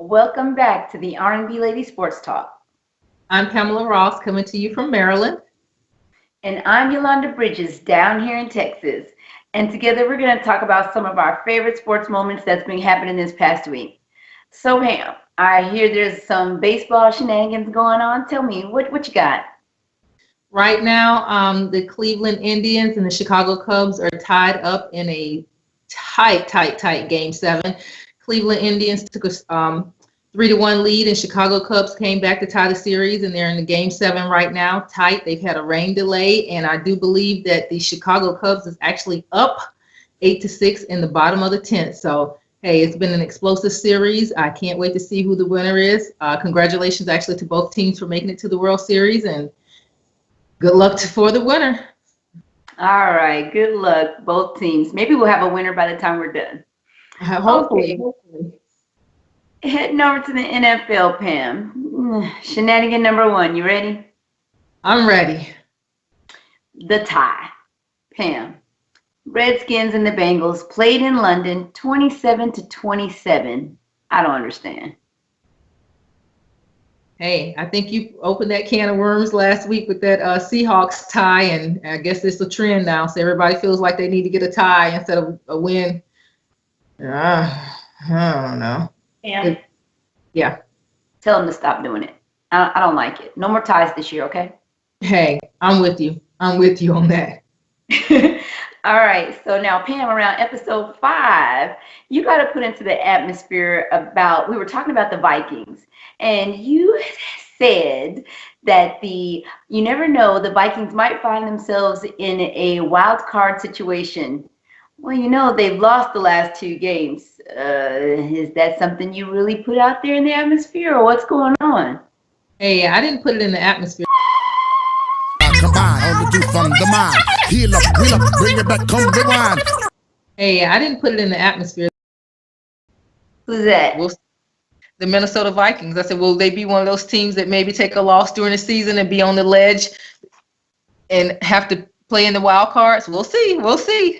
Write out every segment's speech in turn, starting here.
Welcome back to the R&B Lady Sports Talk. I'm Pamela Ross coming to you from Maryland. And I'm Yolanda Bridges down here in Texas. And together we're going to talk about some of our favorite sports moments that's been happening this past week. So Pam, I hear there's some baseball shenanigans going on. Tell me, what you got? Right now, the Cleveland Indians and the Chicago Cubs are tied up in a tight game 7. Cleveland Indians took a 3-1 lead, and Chicago Cubs came back to tie the series, and they're in the game 7 right now, tight. They've had a rain delay, and I do believe that the Chicago Cubs is actually up 8-6 in the bottom of the 10th. So, hey, it's been an explosive series. I can't wait to see who the winner is. Congratulations, actually, to both teams for making it to the World Series, and good luck for the winner. All right, good luck, both teams. Maybe we'll have a winner by the time we're done. Hopefully. Heading over to the NFL, Pam. Shenanigan number 1, you ready? I'm ready. The tie. Pam. Redskins and the Bengals played in London 27-27. I don't understand. Hey, I think you opened that can of worms last week with that Seahawks tie, and I guess it's a trend now. So everybody feels like they need to get a tie instead of a win. I don't know. Yeah. Tell them to stop doing it. I don't like it. No more ties this year, okay? Hey, I'm with you. I'm with you on that. All right. So now, Pam, around episode 5, you got to put into the atmosphere about, we were talking about the Vikings, and you said that you never know, the Vikings might find themselves in a wild card situation. Well, they've lost the last 2 games. Is that something you really put out there in the atmosphere, or what's going on? Hey, I didn't put it in the atmosphere. Combine, only do from the mind. Heal up, wheel up, bring it back, come rewind. Hey, I didn't put it in the atmosphere. Who's that? The Minnesota Vikings. I said, will they be one of those teams that maybe take a loss during the season and be on the ledge and have to play in the wild cards? We'll see. We'll see.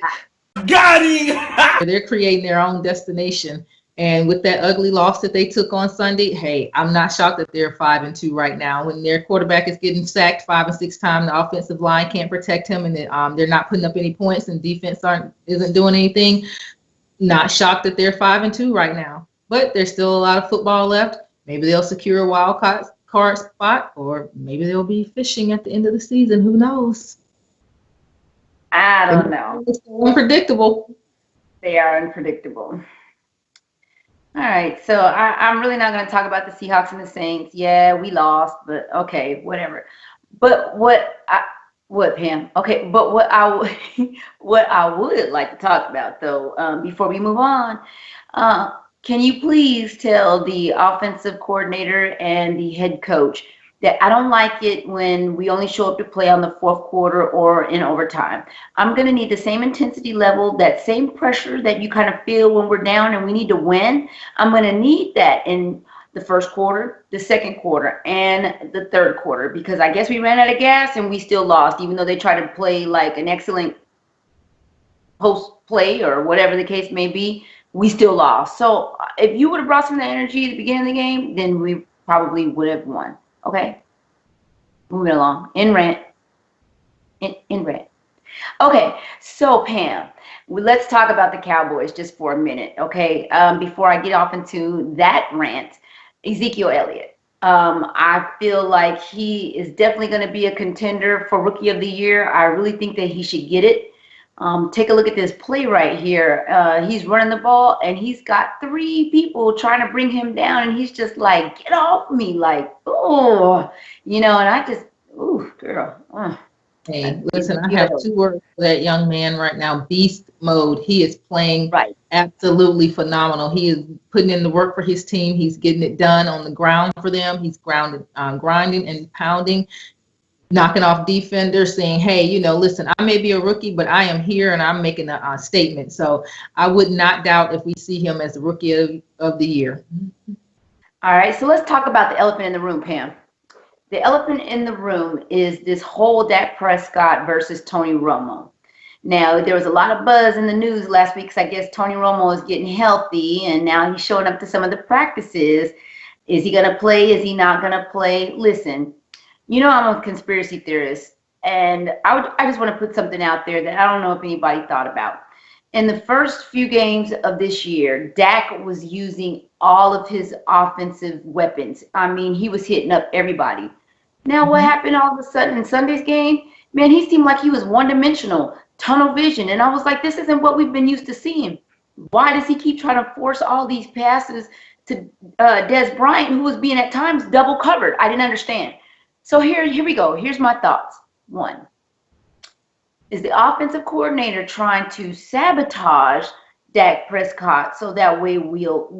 Got it! They're creating their own destination. And with that ugly loss that they took on Sunday, hey, I'm not shocked that they're 5-2 right now. When their quarterback is getting sacked 5 and 6 times, the offensive line can't protect him, and they're not putting up any points, and defense isn't doing anything. Not shocked that they're 5-2 right now. But there's still a lot of football left. Maybe they'll secure a wild card spot, or maybe they'll be fishing at the end of the season. Who knows? I don't know. It's unpredictable. They are unpredictable. All right, so I'm really not going to talk about the Seahawks and the Saints. Yeah, we lost, but okay, whatever. But what Pam? Okay, but what I would like to talk about though, before we move on, can you please tell the offensive coordinator and the head coach that I don't like it when we only show up to play on the 4th quarter or in overtime. I'm going to need the same intensity level, that same pressure that you kind of feel when we're down and we need to win. I'm going to need that in the 1st quarter, the 2nd quarter, and the 3rd quarter, because I guess we ran out of gas and we still lost, even though they tried to play like an excellent post play or whatever the case may be. We still lost. So if you would have brought some of that energy at the beginning of the game, then we probably would have won. Okay, moving along. In rant. Okay, so Pam, let's talk about the Cowboys just for a minute, okay? Before I get off into that rant, Ezekiel Elliott. I feel like he is definitely going to be a contender for Rookie of the Year. I really think that he should get it. Take a look at this play right here. He's running the ball, and he's got 3 people trying to bring him down, and he's just like, get off me, like, oh, and I just, ooh, girl. Hey, listen, I have 2 words for that young man right now, beast mode. He is playing absolutely phenomenal. He is putting in the work for his team. He's getting it done on the ground for them. He's grinding and pounding, knocking off defenders, saying, hey, listen, I may be a rookie, but I am here and I'm making a statement. So I would not doubt if we see him as the Rookie of the Year. All right, so let's talk about the elephant in the room, Pam. The elephant in the room is this whole Dak Prescott versus Tony Romo. Now, there was a lot of buzz in the news last week because I guess Tony Romo is getting healthy, and now he's showing up to some of the practices. Is he going to play? Is he not going to play? Listen, I'm a conspiracy theorist, and I just want to put something out there that I don't know if anybody thought about. In the first few games of this year, Dak was using all of his offensive weapons. I mean, he was hitting up everybody. Now, what happened all of a sudden in Sunday's game? Man, he seemed like he was one-dimensional, tunnel vision. And I was like, this isn't what we've been used to seeing. Why does he keep trying to force all these passes to Des Bryant, who was being at times double covered? I didn't understand. So here we go. Here's my thoughts. One, is the offensive coordinator trying to sabotage Dak Prescott so that way they'll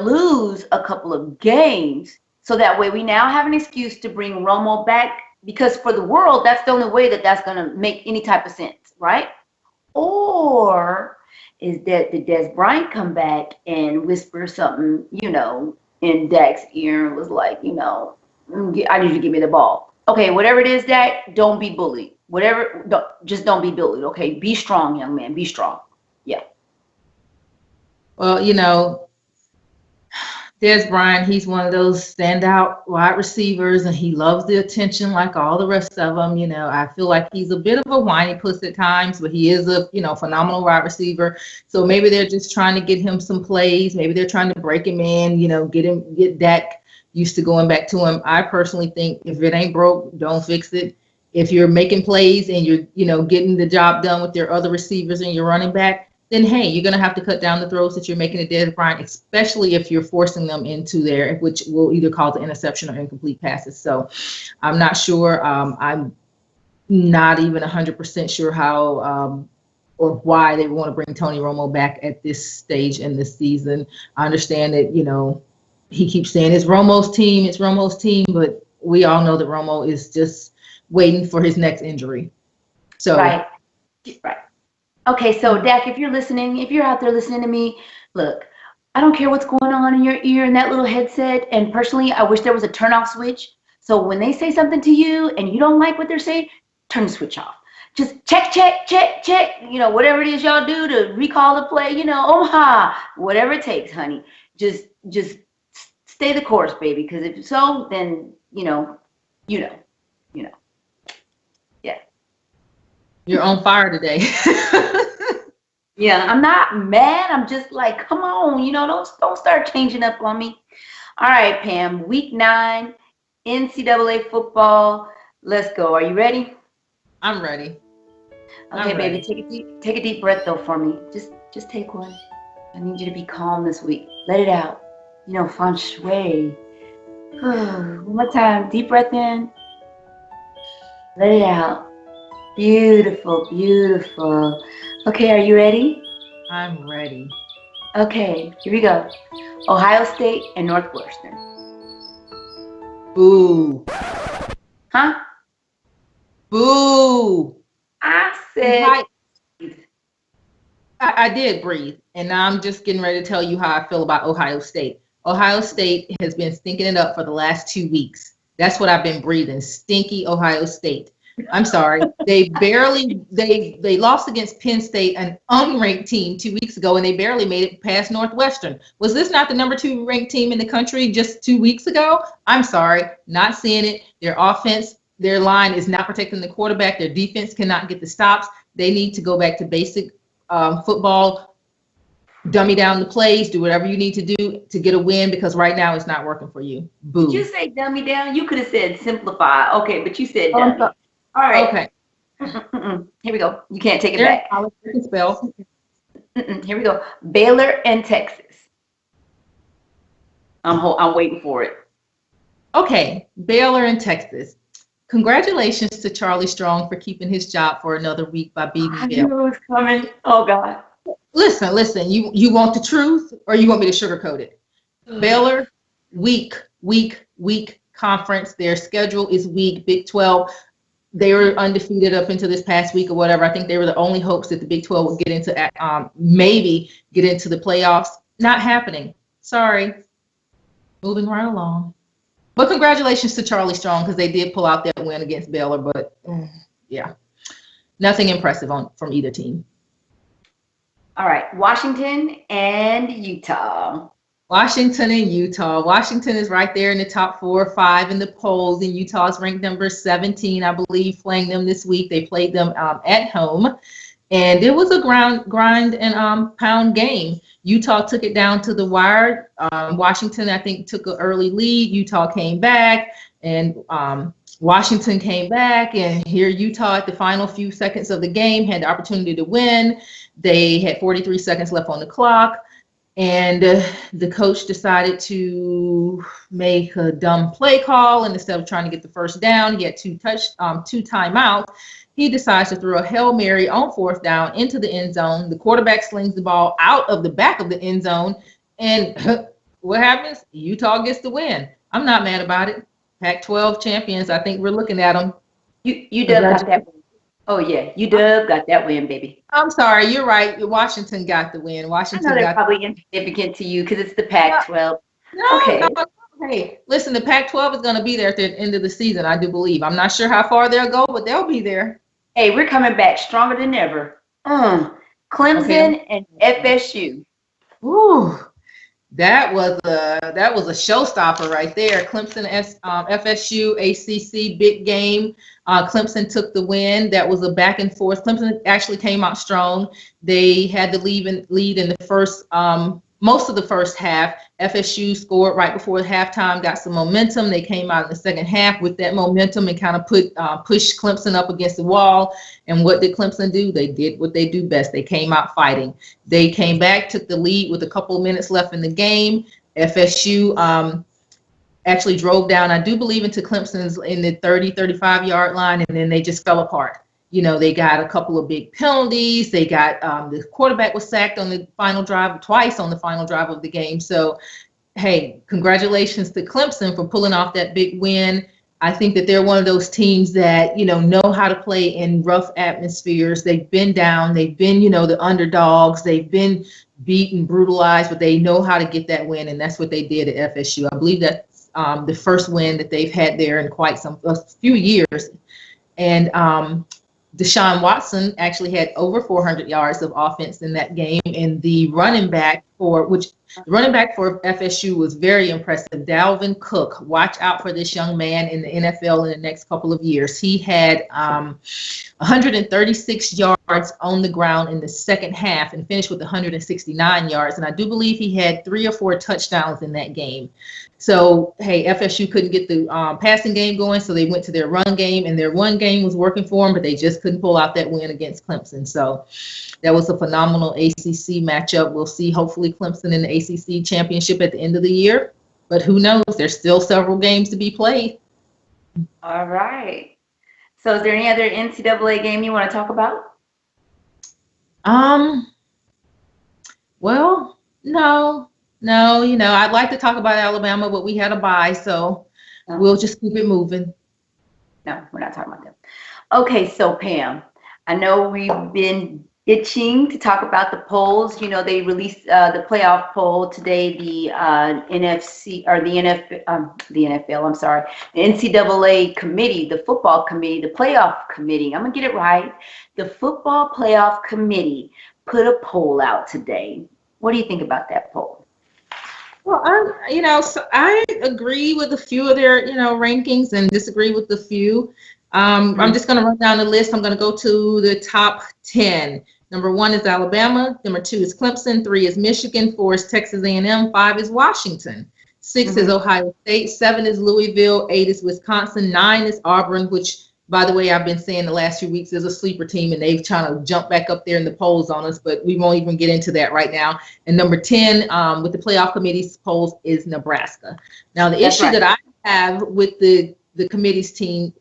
lose a couple of games so that way we now have an excuse to bring Romo back, because for the world, that's the only way that's going to make any type of sense, right? Or is that the Des Bryant come back and whisper something, in Dak's ear and was like, I need you to give me the ball. Okay, whatever it is, Dak, don't be bullied. Just don't be bullied, okay? Be strong, young man. Be strong. Yeah. Well, Des Bryant, he's one of those standout wide receivers, and he loves the attention like all the rest of them. I feel like he's a bit of a whiny puss at times, but he is a, phenomenal wide receiver. So maybe they're just trying to get him some plays. Maybe they're trying to break him in, get Dak used to going back to him. I personally think if it ain't broke, don't fix it. If you're making plays and you're, getting the job done with your other receivers and your running back, then hey, you're going to have to cut down the throws that you're making to Des Bryant, especially if you're forcing them into there, which will either cause an interception or incomplete passes. So I'm not sure. I'm not even 100% sure how or why they want to bring Tony Romo back at this stage in this season. I understand that, he keeps saying it's Romo's team, but we all know that Romo is just waiting for his next injury. So right. Okay, so Dak, if you're out there listening to me, look, I don't care what's going on in your ear and that little headset. And personally, I wish there was a turn off switch. So when they say something to you and you don't like what they're saying, turn the switch off. Just check, whatever it is y'all do to recall the play, Omaha, whatever it takes, honey. Just stay the course, baby. Because if so, then, Yeah. You're on fire today. Yeah, I'm not mad. I'm just like, come on, don't start changing up on me. All right, Pam, week 9, NCAA football. Let's go. Are you ready? I'm ready. Okay, baby, take a deep breath though for me. Just take one. I need you to be calm this week. Let it out. Feng shui. One more time. Deep breath in. Let it out. Beautiful, beautiful. Okay, are you ready? I'm ready. Okay, here we go. Ohio State and Northwestern. Boo. Huh? Boo. I said. I did breathe, and now I'm just getting ready to tell you how I feel about Ohio State. Ohio State has been stinking it up for the last 2 weeks. That's what I've been breathing. Stinky Ohio State. I'm sorry. They lost against Penn State, an unranked team 2 weeks ago, and they barely made it past Northwestern. Was this not the number 2 ranked team in the country just 2 weeks ago? I'm sorry, not seeing it. Their offense, their line is not protecting the quarterback. Their defense cannot get the stops. They need to go back to basic football, dummy down the plays, do whatever you need to do to get a win, because right now it's not working for you. Boo. Did you say dummy down? You could have said simplify. Okay, but you said dummy. All right. Okay. Here we go. You can't take it back. I can spell. Here we go. Baylor and Texas. I'm waiting for it. Okay, Baylor and Texas. Congratulations to Charlie Strong for keeping his job for another week by beating I knew it was coming. Oh God. Listen. You want the truth, or you want me to sugarcoat it? Baylor, weak conference. Their schedule is weak. Big 12. They were undefeated up into this past week or whatever. I think they were the only hopes that the Big 12 would get into, maybe get into the playoffs. Not happening. Sorry. Moving right along. But congratulations to Charlie Strong, because they did pull out that win against Baylor. But yeah. nothing impressive from either team. All right, Washington and Utah. Washington and Utah. Washington is right there in the top 4 or 5 in the polls, and Utah is ranked number 17, I believe, playing them this week. They played them at home, and it was a grind and pound game. Utah took it down to the wire. Washington, I think, took an early lead. Utah came back, and Washington came back, and here Utah at the final few seconds of the game had the opportunity to win. They had 43 seconds left on the clock. And the coach decided to make a dumb play call, and instead of trying to get the first down, he had two timeouts. He decides to throw a Hail Mary on 4th down into the end zone. The quarterback slings the ball out of the back of the end zone, and what happens? Utah gets the win. I'm not mad about it. Pac-12 champions. I think we're looking at them. UW got that win. Oh yeah, UW got that win, baby. I'm sorry, you're right. Washington got the win. Washington I know they're got probably insignificant to you because it's the Pac-12. No, Okay. no. Hey, listen, the Pac-12 is going to be there at the end of the season, I do believe. I'm not sure how far they'll go, but they'll be there. Hey, we're coming back stronger than ever. Clemson and FSU. Ooh, that was a showstopper right there. Clemson, FSU, ACC, big game. Clemson took the win. That was a back and forth. Clemson actually came out strong. They had the lead in the first, most of the first half. FSU scored right before halftime, got some momentum. They came out in the second half with that momentum and kind of pushed Clemson up against the wall. And what did Clemson do? They did what they do best. They came out fighting. They came back, took the lead with a couple of minutes left in the game. FSU actually drove down, I do believe, into Clemson's in the 35 yard line, and then they just fell apart. You know, they got a couple of big penalties. They got the quarterback was sacked on the final drive, twice on the final drive of the game. So, hey, congratulations to Clemson for pulling off that big win. I think that they're one of those teams that, know how to play in rough atmospheres. They've been down. They've been, the underdogs. They've been beaten, brutalized, but they know how to get that win, and that's what they did at FSU. I believe that's the first win that they've had there in a few years. And Deshaun Watson actually had over 400 yards of offense in that game, and the running back for FSU was very impressive. Dalvin Cook, watch out for this young man in the NFL in the next couple of years. He had 136 yards on the ground in the second half and finished with 169 yards. And I do believe he had 3 or 4 touchdowns in that game. So, hey, FSU couldn't get the passing game going, so they went to their run game, and their run game was working for them, but they just couldn't pull out that win against Clemson. So that was a phenomenal ACC matchup. We'll see, hopefully, Clemson in the ACC championship at the end of the year, but who knows? There's still several games to be played. All right. So is there any other NCAA game you want to talk about? Well, no, I'd like to talk about Alabama, but we had a bye, so we'll just keep it moving. No, we're not talking about them. Okay, so Pam, I know we've been itching to talk about the polls. They released the playoff poll today. The NCAA committee, the football committee, the playoff committee. I'm gonna get it right. The football playoff committee put a poll out today. What do you think about that poll? Well, I agree with a few of their, rankings and disagree with a few. I'm just going to run down the list. I'm going to go to the top 10. Number 1 is Alabama. Number 2 is Clemson. 3 is Michigan. 4 is Texas A&M. 5 is Washington. 6 is Ohio State. 7 is Louisville. 8 is Wisconsin. 9 is Auburn, which, by the way, I've been saying the last few weeks is a sleeper team, and they've trying to jump back up there in the polls on us, but we won't even get into that right now. And number 10, with the playoff committee's polls, is Nebraska. Now, the issue that I have with the committee's team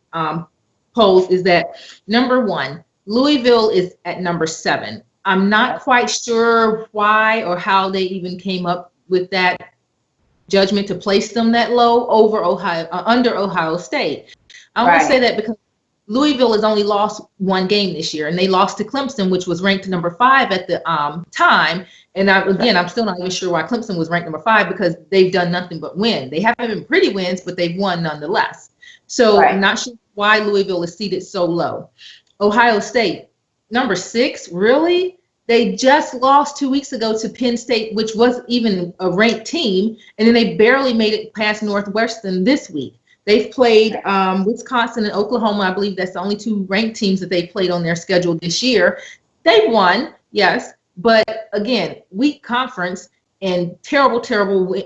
polls is that, number 1, Louisville is at number 7. I'm not quite sure why or how they even came up with that judgment to place them that low under Ohio State. I want to say that because Louisville has only lost 1 game this year, and they lost to Clemson, which was ranked number 5 at the time. And I'm still not even sure why Clemson was ranked number 5, because they've done nothing but win. They haven't been pretty wins, but they've won nonetheless. So I'm not sure why Louisville is seated so low. Ohio State, number 6, really? They just lost 2 weeks ago to Penn State, which was even a ranked team, and then they barely made it past Northwestern this week. They've played Wisconsin and Oklahoma. I believe that's the only 2 ranked teams that they played on their schedule this year. They won, yes, but again, weak conference and terrible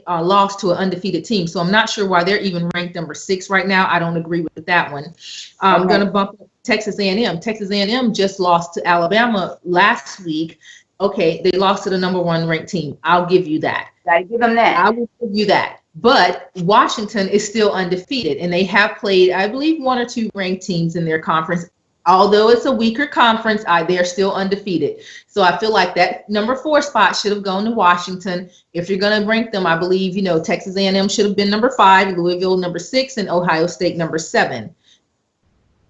loss to an undefeated team. So I'm not sure why they're even ranked number 6 right now. I don't agree with that one. I'm going to bump up Texas A&M. Texas A&M just lost to Alabama last week. Okay, they lost to the number 1 ranked team. I'll give you that. Gotta give them that. I will give you that. But Washington is still undefeated, and they have played, I believe, 1 or 2 ranked teams in their conference. Although it's a weaker conference, they're still undefeated. So I feel like that number 4 spot should have gone to Washington. If you're going to rank them, I believe, Texas A&M should have been number 5, Louisville number 6, and Ohio State number 7.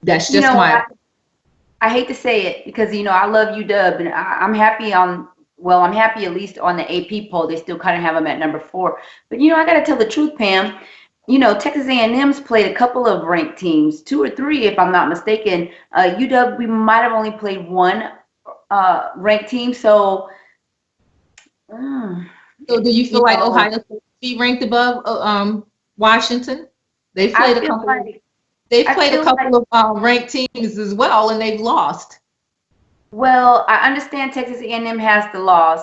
That's just I hate to say it because, I love UW, and I'm happy I'm happy at least on the AP poll. They still kind of have them at number 4. But, I got to tell the truth, Pam. Texas A&M's played a couple of ranked teams, 2 or 3, if I'm not mistaken. UW, we might have only played 1 ranked team. So do you feel like Ohio State should be ranked above Washington? They've played a couple of ranked teams as well, and they've lost. Well, I understand Texas A&M has the loss.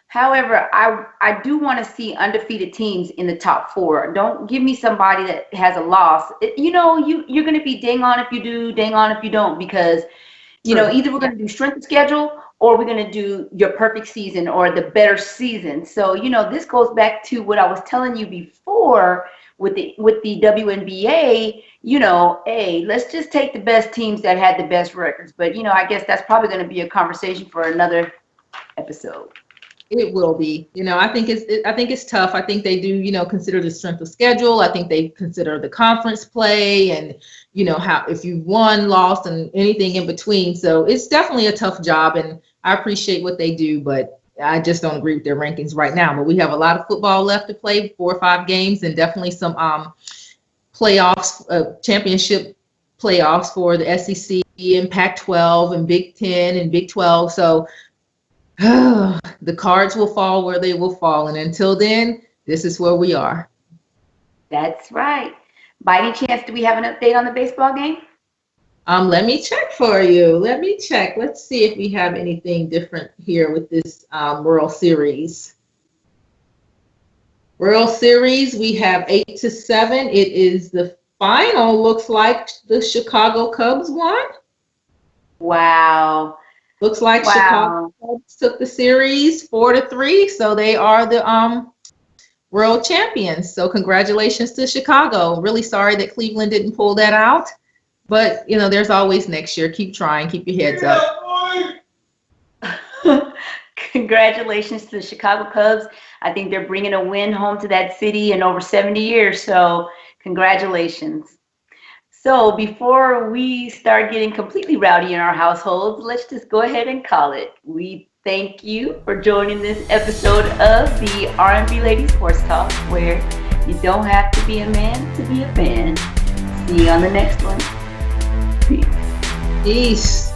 However, I do want to see undefeated teams in the top 4. Don't give me somebody that has a loss. You're going to be dang on if you do, dang on if you don't, because, either we're going to do strength of schedule or we're going to do your perfect season or the better season. So, this goes back to what I was telling you before with the WNBA, hey, let's just take the best teams that had the best records. But, I guess that's probably going to be a conversation for another episode. It will be. I think it's tough. I think they do, consider the strength of schedule. I think they consider the conference play and, how if you won, lost, and anything in between. So it's definitely a tough job, and I appreciate what they do, but I just don't agree with their rankings right now. But we have a lot of football left to play, 4 or 5 games, and definitely some playoffs, championship playoffs for the SEC and Pac-12 and Big 10 and Big 12. So the cards will fall where they will fall. And until then, this is where we are. That's right. By any chance, do we have an update on the baseball game? Let me check for you. Let's see if we have anything different here with this World Series. World Series, we have 8-7. It is the final. Looks like the Chicago Cubs won. Wow. Looks like Chicago Cubs took the series 4-3, so they are the world champions. So congratulations to Chicago. Really sorry that Cleveland didn't pull that out, but there's always next year. Keep trying, keep your heads up. Congratulations to the Chicago Cubs. I think they're bringing a win home to that city in over 70 years. So congratulations. So before we start getting completely rowdy in our households, let's just go ahead and call it. We thank you for joining this episode of the R&B Lady Sports Talk, where you don't have to be a man to be a fan. See you on the next one. Peace. Peace.